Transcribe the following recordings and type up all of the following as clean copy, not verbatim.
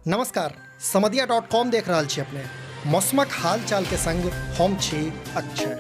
नमस्कार, समधिया.com देख रहल छी अपने। मौसमक हाल चाल के संग हम छी अक्षय।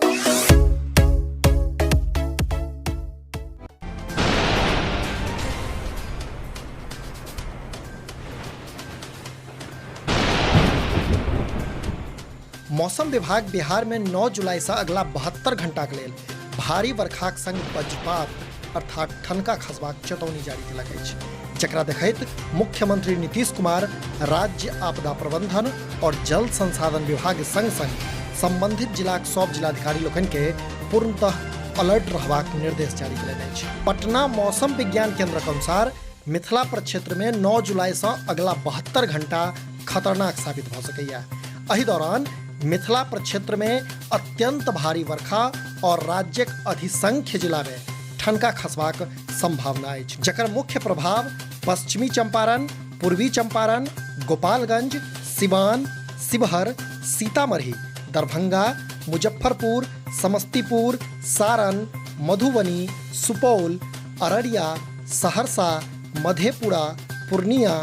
मौसम विभाग बिहार में 9 जुलाई से अगला 72 घंटा के लेल भारी वर्षाक संग वज्रपात अर्थात ठनका खसबाक चेतावनी जारी केलक अछि, जकरा देखैत मुख्यमंत्री नीतीश कुमार राज्य आपदा प्रबंधन और जल संसाधन विभाग संग संग संबंधित जिलाक सब जिलाधिकारी लोकनि के पूर्णतः अलर्ट रहबाक निर्देश जारी कयलनि अछि। पटना मौसम विज्ञान केंद्रक अनुसार मिथिला प्रक्षेत्र में 9 जुलाई से अगला 72 घंटा खतरनाक साबित भ सकैया। एहि दौरान मिथिला प्रक्षेत्र में अत्यंत भारी वर्षा और राज्यक अधिसंख्य जिला में ठनका खसबाक संभावना अछि, जकर मुख्य प्रभाव पश्चिमी चंपारण, पूर्वी चंपारण, गोपालगंज, सिवान, शिवहर, सीतामढ़ी, दरभंगा, मुजफ्फरपुर, समस्तीपुर, सारण, मधुबनी, सुपौल, अररिया, सहरसा, मधेपुरा, पूर्णिया,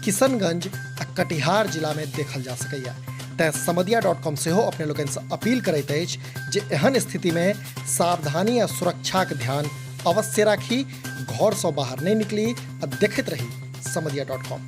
किशनगंज आ कटिहार जिला में देखल जा सकैया। तैं समधिया.com सेहो अपने लोकनि से अपील करैत अछि जे एहन स्थिति में सावधानी आ सुरक्षाक ध्यान अवश्य राखी, घर से बाहर नहीं निकली आ देखैत रही समधिया.com।